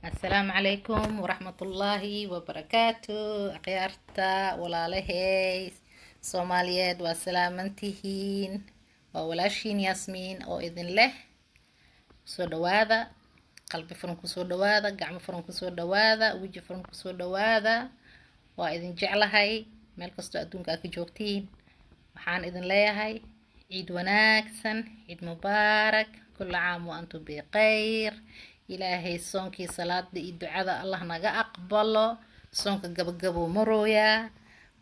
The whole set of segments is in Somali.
السلام عليكم ورحمة الله وبركاته أخيارتا walaalahey Soomaaliyeed waa salaamantihiin waa walaashiin Yasmiin oo idin leh soo dhawaada qalbi furan ku soo dhawaada gacmo furan ku soo dhawaada waji furan ku soo dhawaada waa idin jeclahay meel kastoo adduunka aad ka joogtiin waxaan idin leeyahay ciid wanaagsan ciid mubaarak kulla caam wa antum bikhayr ilaahay soonkii salaada iyo ducada allah naga aqbalo soonka gabagabo marooya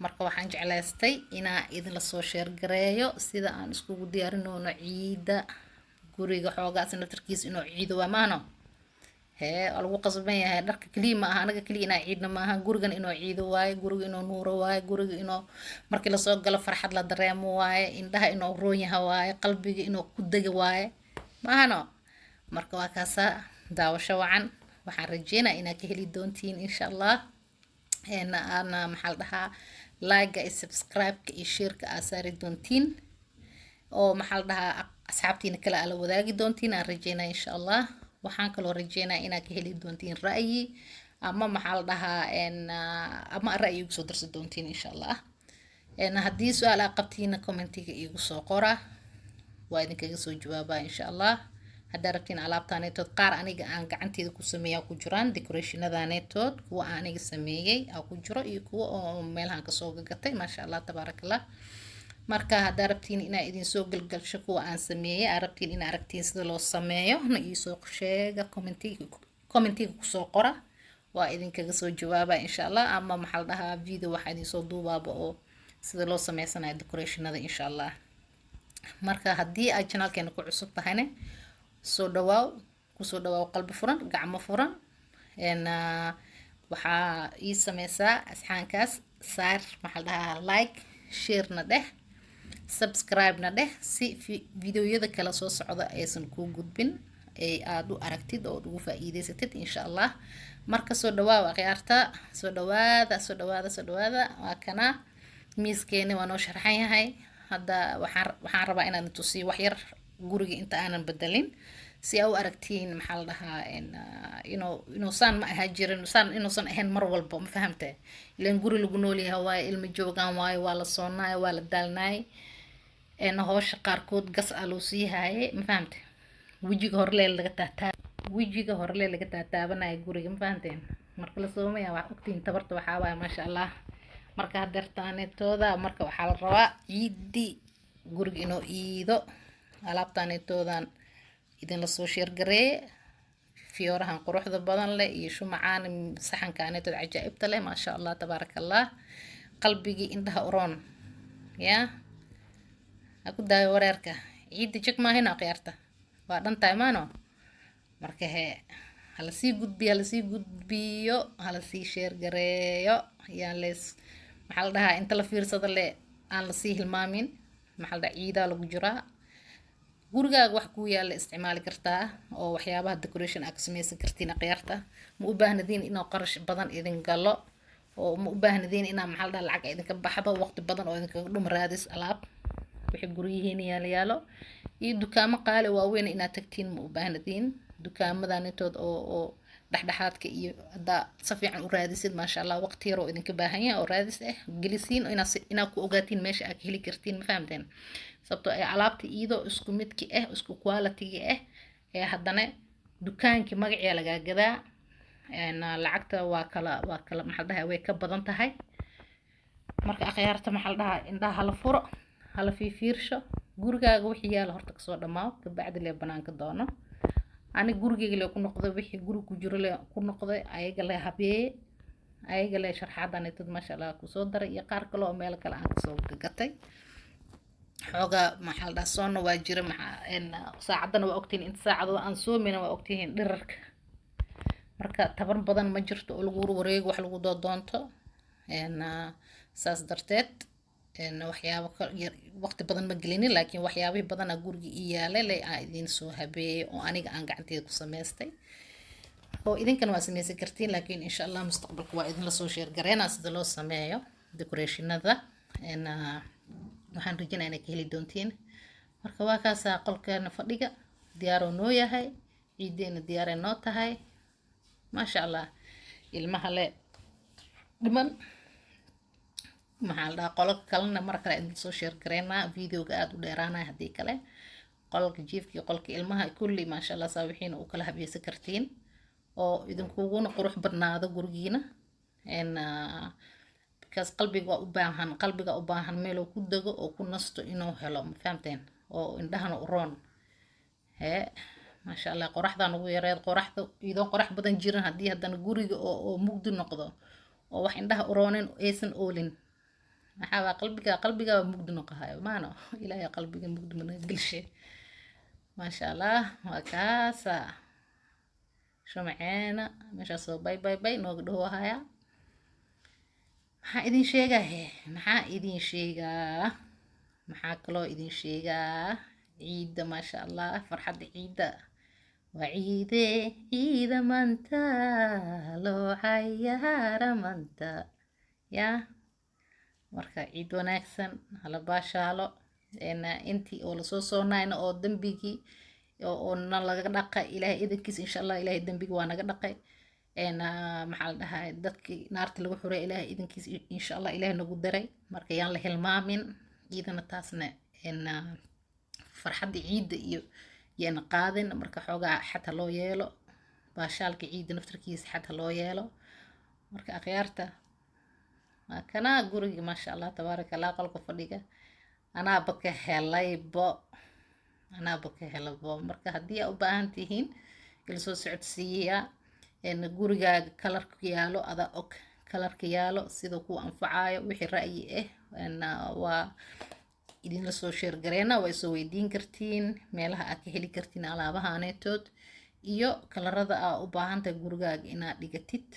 marka waxaan jeclaystay inaan idin la soo sheer gareeyo sida aan iskugu diyaarinoono ciida guriga xoogaas naftarkiisa inuu ciido waa maano lagu qasban yahay dharka kaliya ma aha anaga kaliya inaa ciidna maaha gurigan inuu ciido waaye guriga inuu nuuro waaye guriga inuu markii lasoo galo farxad la dareemo waaye indhaha inuu roon yahay waaye qalbiga inuu ku dega waaye maahano marka waa kaasaa daawasho wacan waxaan rajeynaa inaad ka heli doontiin insha allah ana maxaa la dhahaa like iyo subscribe-ka iyo share-ka aad saari doontiin oo maxaa la dhahaa asxaabtiina kale aad la wadaagi doontiin aan rajeynaa insha allah waxaan kaloo rajeynaa inaad ka heli doontiin ra'yi ama maxaa la dhahaa ama ra'yi igu soo darsi doontiin insha allah haddii su-aal aad qabtiina commentiga igu soo qora waa idinkaga soo jawaabaa insha allah haddaa rabtiin alaabtaaneetood qaar aniga aan gacanteeda ku sameeyaa ku jiraan decorationadaaneetood kuwa aan aniga sameeyey aa ku jiro iyo kuwa oo meelahan kasoo gagatay maasha allah tabaarakallah marka haddaa rabtiin inaa idin soo galgalsho kuwa aan sameeyey aa rabtiin inaa aragtiin sida loo sameeyo na iisoo sheega commentiga kusoo qora waa idinkaga soo jawaaba insha allah ama maxaa la dhahaa video waxaa idinsoo duubaaba oo sida loo sameysanayo decorationada insha allah marka haddii aad channelkeena ku cusub tahayne soo dhawaaw kusoo dhawaaw qalbi furan gacmo furan waxaa ii sameysaa asxaankaas saar maxaa la dhahaa like share na dheh subscribe na dheh si videoyada kala soo socda aysan kuu gudbin ay aada u aragtid oo ugu faa'iidaysatid insha allah marka soo dhawaaw akhyaarta soo dhawaada waa kana miiskeeni waa noo sharxan yahay hadda waxaan rabaa inaan tusiyo wax yar guriga inta aanan bedelin si aa u aragtiin maxaa la dhahaa inuu saan ma ahaa jirin saan inuusan ahayn mar walba ma fahamtay ilaan guri lagu noolyahay waaye ilma joogaan waaye waa la soonaayo waa la daalnaay howsha qaarkood gas aa loo sii haaye ma fahamtay wejiga horle laga taataabanayo guriga ma fahamteen marka la soomaya wax ogtiin tabarta waxaa waaye maasha allah marka hadeertaanetooda marka waxaa la rabaa ciidi guriga inuu iido alaabtaanetoodan idinla soo sheergareeye fiyoorahan quruxda badan leh iyo shumacaan saxankaanetood cajaa'ibta leh maasha allah tabaarakallah qalbigii indhaha uroon yaa ha ku daayo wareerka ciidda jeg maahino akhyaarta waa dhantahay maano marka halasii gudbiyo halasii sheergareeyo yaan lees maxaa la dhahaa inta la fiirsada le aan lasii hilmaamin maxaa la dhahaa ciidaa lagu jiraa gurigaaga wax kuu yaalla isticmaali kartaa oo waxyaabaha decoration aad ka samaysan kartiin akhyaarta ma u baahnadiin inuu qarash badan idin galo oo ma u baahnadiin inaa maxaa la dhahaa lacag idinka baxdo waqti badan oo idinkaga dhum raadis alaab wixii guryihiina yaalo iyo dukaamo qaali waaweyn inaad tagtiin ma u baahnadiin dukaamadanitood oo dhexdhexaadka iyo haddaa si fiican u raadisid maasha allah waqti yar oo idinka baahan yahay oo raadis gelisiin inaad ku ogaatiin meesha aad ka heli kartiin ma fahamteen sababtoo ay alaabta iyadoo isku midki isku quality-ga ee haddana dukaankii magaciya lagaa gadaa lacagta waa kala maxaa la dhahaa way ka badan tahay marka akhyaarta maxaa la dhahaa indhaha hala furo hala fiirsho gurigaaga wixii yaala horta kasoo dhammaaw kabacdi lee banaanka doono ani gurigeyga lee ku noqday wixii guri ku jiro lee ku noqday ayaga lee habeeye ayaga lee sharxadanetod maasha allah kusoo daray iyo qaar kale oo meel kale aan kasoo gatay xoogaa maxaa la dhahaa soonna waa jira saacadana waa ogtihiin inta saacadoo aan soomina waa ogtihiin dhirarka marka tabar badan ma jirto oo lagu wareego wax lagu doodoonto saas darteed waxyaabo waqti badan ma gelinin laakiin waxyaabihii badanaa guriga ii yaalay le aan idiin soo habeeyey oo aniga aan gacanteeda ku samaystay oo idinkana waa samaysan kartiin laakiin insha allah mustaqbalka waa idinla soo sheergareynaa sida loo sameeyo decorationada waxaan rajinaa inay ka heli doontiin marka waa kaasaa qolkeena fadhiga diyaaroo noo yahay ciideena diyaaray noo tahay maasha allah. Ilmaha le dhiman maxaa la dhahaa qolka kalena mar kale idin soo share gareynaa videoga aad u dheeraanaya haddii kale qolka jiifkii qolka ilmaha kulli maasha allah saa wixiina u kala habaysan kartiin oo idinkuguna qurux badnaado gurigiina because qalbiga u baahan meel uu ku dego oo ku nasto inuu helo ma fahamteen oo indhahana u roon hee maasha allah qoraxdan ugu yareed qoraxda idoo qorax badan jirin haddii haddana guriga oo mugdi noqdo oo wax indhaha u roonin aysan oolin maxaa waa qalbiga mugdi noqohayo maano ilaahay qalbiga mugdi mana gelshe maasha allah waa kaasa shumaceena meeshaasoo bay nooga dhowahaya maxaa idin sheegaa maxaa kaloo idin sheegaa ciidda maasha allah farxadda ciidda waa ciida maanta loo cayaara maanta yaa marka ciid wanaagsan hala baashaalo intii oo lasoo soonayna oo dembigii oo na laga dhaqay ilaahay idankiis insha allah ilaahay dembigi waa naga dhaqay maxaa la dhahaa dadkii naarta lagu xuray ilaahay idankiis insha allah ilaahay nagu daray marka yaan la hilmaamin ciidana taasna farxadda ciidda iyo yaana qaadin marka xoogaa xata loo yeelo baashaalka ciidda naftarkiisa xata loo yeelo marka akhyaarta waa kana guriga maasha allah tabaaraka allah qolka fadhiga anaaba ka helabo marka haddii aa u baahan tihiin ila soo socodsiiya gurigaaga kalarka yaalo adaa og kalarka yaalo sida kuu anfacayo wixii ra'yi waa idinla soo sheergareena waa isoo weydiin kartiin meelaha aad ka heli kartiin alaabahaneetood iyo kalarada aa u baahantahay gurigaaga inaad dhigatid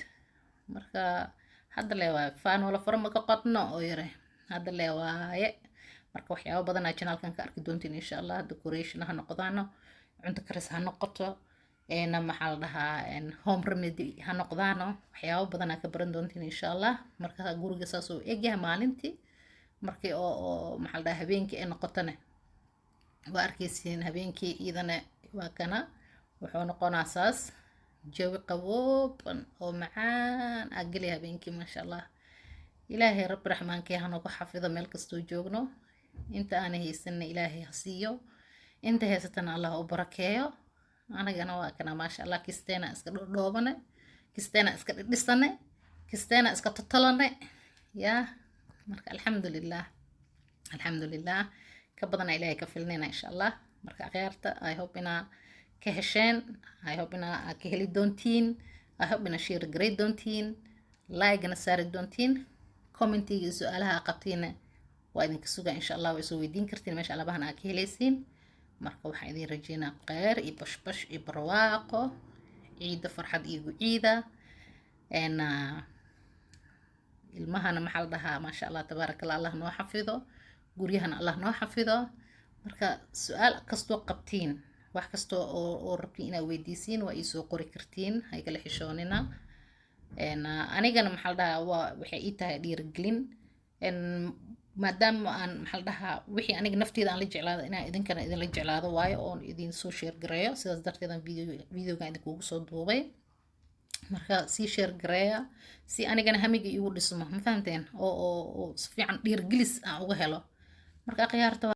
marka hadda le waaye faanoola farma ka qodno oo yare hadda le waaye marka waxyaabo badan aa janaalkan ka arki doontiin insha allah decoration ha noqdaano cunto karis ha noqoto maxaa la dhahaa home remedy ha noqdaano waxyaabo badan aa ka baran doontiin insha allah marka guriga saas oo egyahay maalintii markii oo maxaa la dhahaa habeenkii ay noqotone waa arkaysiin habeenkii iyadana waa kana wuxuu noqonaa saas jawi qabooban oo macaan aa gelaya habeenkii maasha allah ilaahay rabbi raxmaankii hanogu xafido meel kastoo joogno inta aanay haysanna ilaahay ha siiyo inta haysatana allah u barakeeyo anagana waa kana maasha allah kisteena iska dhoobane kisteena iska dhidhisane kisteena iska totolane yaa marka alxamdulilah ka badana ilaahay ka filnayna insha allah marka akhyaarta I hope inaa ka hesheen I hope inaa aad ka heli doontiin I hope inaa share garay doontiin like-na saari doontiin commentiga iyo su-aalaha qabtiina waa idinka sugaa insha allah waa isoo weydiin kartiin meesha alabahan aad ka helaysiin marka waxaan idin rajeynaa kheyr iyo bashbash iyo barwaaqo ciida farxad iigu ciida ilmahana maxaa la dhahaa maasha allah tabaarakallah allah noo xafido guryahana allah noo xafido marka su-aal kastoo qabtiin wax kastoo oo rabtiin inaad weydiisiin waa iisoo qori kartiin haygala xishoonina anigana maxaa la dhahaa waxay ii tahay dhiirigelin maadaama aan maxaa la dhahaa wixii aniga nafteeda aan la jeclaado inaan idinkana idinla jeclaado waayo oon idin soo share gareeyo sidaas darteed aan videogan idinkugu soo duubay marka sii share gareeya si anigana hamiga iigu dhismo ma fahamteen oo si fiican dhiirigelis aan uga helo marka akhyaarta